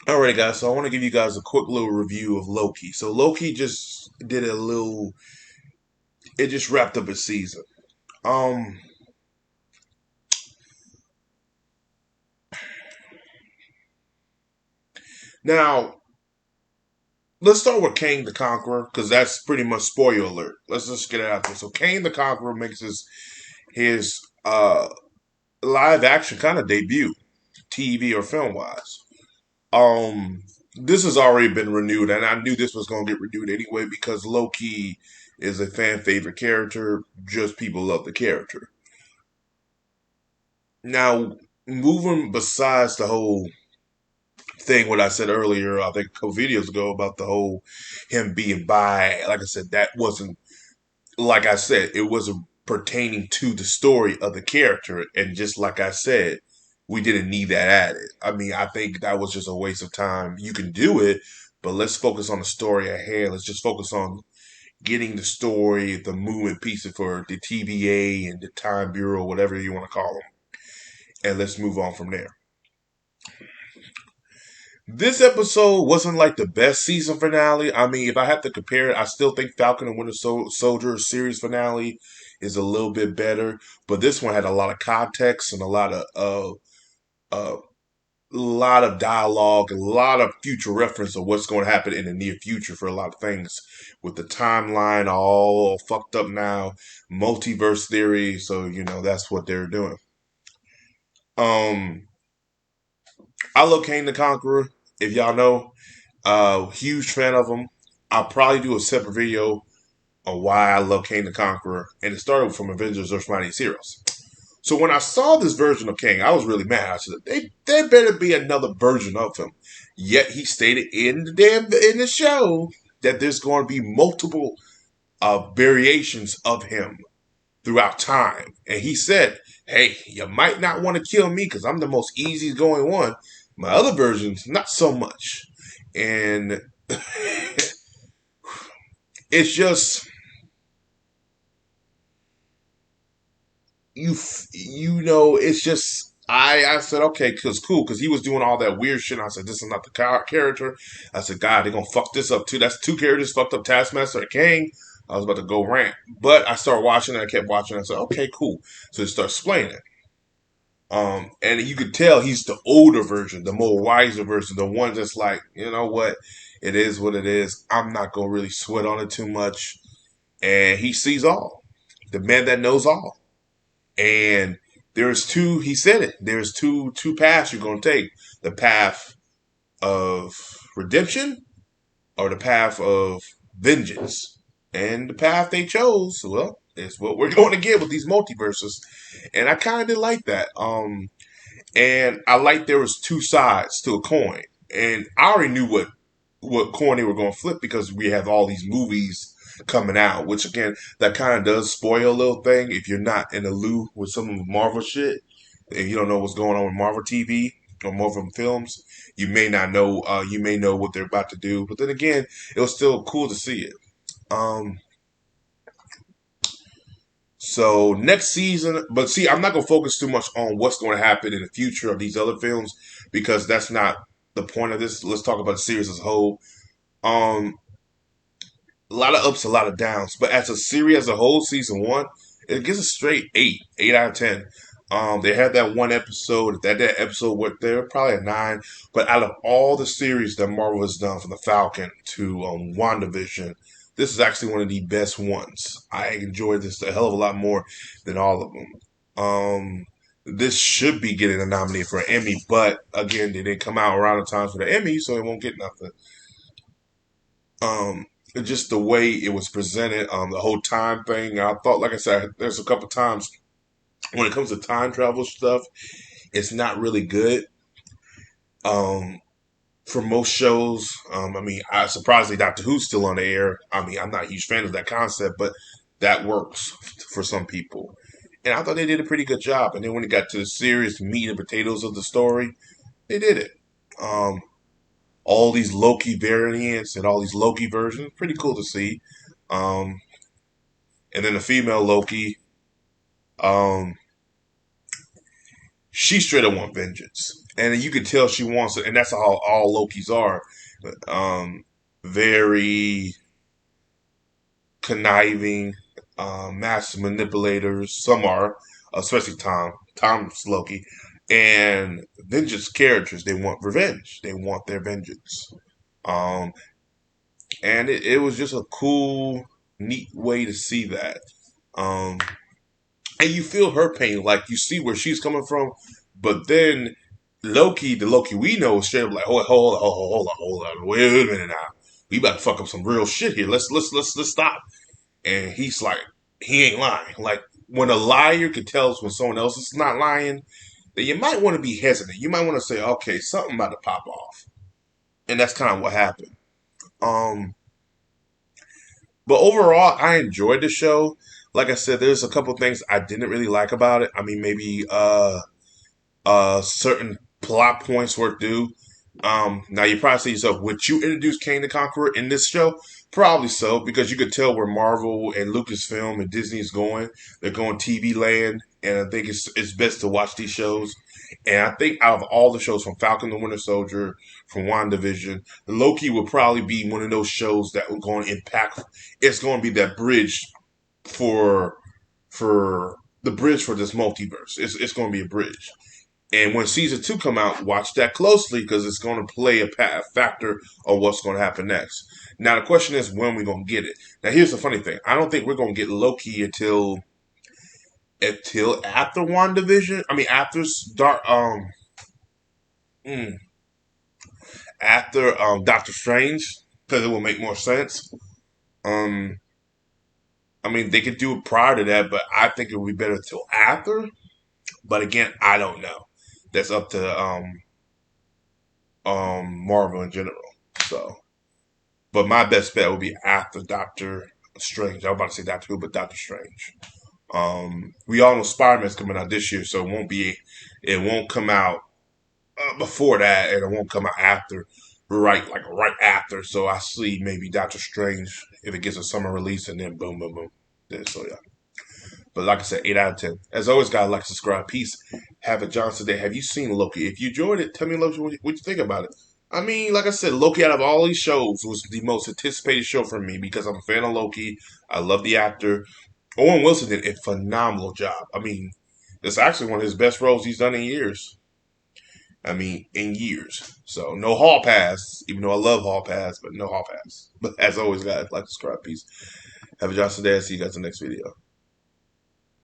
Alright, guys, so I want to give you guys a quick little review of Loki. So Loki just did it just wrapped up its season. Um, Now let's start with Kang the Conqueror because that's pretty much spoiler alert. Let's just get it out there. So Kang the Conqueror makes his live action kind of debut, TV or film wise. Um, this has already been renewed, and I knew this was going to get renewed anyway because Loki is a fan favorite character. Just people love the character. Now, moving besides the whole thing, what I said earlier, I think a couple videos ago about the whole him being bi, like I said, that wasn't, like I said, it wasn't pertaining to the story of the character. And just like I said, we didn't need that added. I mean, I think that was just a waste of time. You can do it, but let's focus on the story at hand. Let's just focus on getting the story, the movement pieces for the TVA and the Time Bureau, whatever you want to call them, and let's move on from there. This episode wasn't like the best season finale. I mean, if I have to compare it, I still think Falcon and Winter Soldier series finale is a little bit better. But this one had a lot of context and a lot of dialogue, a lot of future reference of what's going to happen in the near future for a lot of things. With the timeline all fucked up now, multiverse theory. So that's what they're doing. Um, I love Kane the Conqueror. If y'all know. Huge fan of them. I'll probably do a separate video on why I love Kang the Conqueror, and it started from Avengers: Earth's Mightiest Heroes. So when I saw this version of Kang, I was really mad. I said, there better be another version of him. Yet he stated in the show that there's going to be multiple variations of him throughout time, and he said, "Hey, you might not want to kill me because I'm the most easygoing one. My other versions, not so much." And it's just it's just I said okay, cause cool, cause he was doing all that weird shit. And I said this is not the character. I said God, they're gonna fuck this up too. That's two characters fucked up, Taskmaster and Kang. I was about to go rant, but I started watching and I kept watching. I said okay, cool. So it starts explaining. And you could tell he's the older version, the more wiser version, the one that's like, you know what, it is what it is. I'm not gonna really sweat on it too much. And he sees all, the man that knows all. And there's two. He said it. There's two paths you're gonna take: the path of redemption or the path of vengeance. And the path they chose, well, is what we're going to get with these multiverses. And I kind of did like that. And I like there was two sides to a coin, and I already knew what coin they were going to flip because we have all these movies coming out, which again, that kind of does spoil a little thing if you're not in the loop with some of the Marvel shit. If you don't know what's going on with Marvel TV or Marvel films, you may not know. You may know what they're about to do, but then again, it was still cool to see it. Um, so next season, but see, I'm not gonna focus too much on what's going to happen in the future of these other films because that's not the point of this. Let's talk about the series as a whole. Um, a lot of ups, a lot of downs. But as a series as a whole, season one, it gets a straight 8 out of 10. They had that one episode. If that episode went there, probably a 9. But out of all the series that Marvel has done, from the Falcon to WandaVision, this is actually one of the best ones. I enjoyed this a hell of a lot more than all of them. This should be getting a nominee for an Emmy, but again, they didn't come out around the time for the Emmy, so it won't get nothing. um just the way it was presented, the whole time thing. I thought, like I said, there's a couple times when it comes to time travel stuff, it's not really good. Um, for most shows, I mean, I surprisingly Doctor Who's still on the air. I mean, I'm not a huge fan of that concept, but that works for some people. And I thought they did a pretty good job. And then when it got to the serious meat and potatoes of the story, they did it. Um, all these Loki variants and all these Loki versions. Pretty cool to see. Um, and then the female Loki, um, she straight up want vengeance. and you could tell she wants it, and that's how all Lokis are. Um, Very conniving, master manipulators. Some are, especially Tom. Tom's Loki, and vengeance characters. They want revenge. They want their vengeance. Um, and it was just a cool, neat way to see that. Um, and you feel her pain, like you see where she's coming from, but then Loki, the Loki we know, is straight up like, hold on, wait a minute now, we about to fuck up some real shit here. Let's stop. And he's like, he ain't lying. Like when a liar can tell us when someone else is not lying, then you might want to be hesitant. You might want to say, okay, something about to pop off, and that's kind of what happened. Um, but overall, I enjoyed the show. Like I said, there's a couple things I didn't really like about it. I mean, maybe certain plot points were due. Now you probably say to yourself, would you introduce Kang the Conqueror in this show? Probably so, because you could tell where Marvel and Lucasfilm and Disney is going. They're going TV land, and I think it's best to watch these shows. And I think out of all the shows, from Falcon the Winter Soldier, from WandaVision, Loki will probably be one of those shows that will going to impact. It's going to be that bridge for for the bridge for this multiverse. It's going to be a bridge. And when season 2 come out, watch that closely because it's going to play a factor of what's going to happen next. Now the question is when we're going to get it. Now here's the funny thing: I don't think we're going to get Loki until after WandaVision. I mean after Dark mm, after Doctor Strange, because it will make more sense. Um, I mean they could do it prior to that, but I think it would be better till after. But again, I don't know. That's up to Marvel in general. So, but my best bet would be after Doctor Strange. I was about to say Doctor Who, but Doctor Strange. We all know Spider Man's coming out this year, so it won't come out before that, and it won't come out after, right after. So I see maybe Doctor Strange if it gets a summer release, and then boom, boom, boom. So yeah. But like I said, 8 out of 10. As always, guys, like, subscribe, peace. Have a Johnson day. Have you seen Loki? If you enjoyed it, tell me what you think about it. I mean, like I said, Loki out of all these shows was the most anticipated show for me because I'm a fan of Loki. I love the actor. Owen Wilson did a phenomenal job. I mean, it's actually one of his best roles he's done in years. I mean, in years. So no hall pass, even though I love hall pass, but no hall pass. But as always, guys, like, subscribe, peace. Have a Johnson day. I'll see you guys in the next video.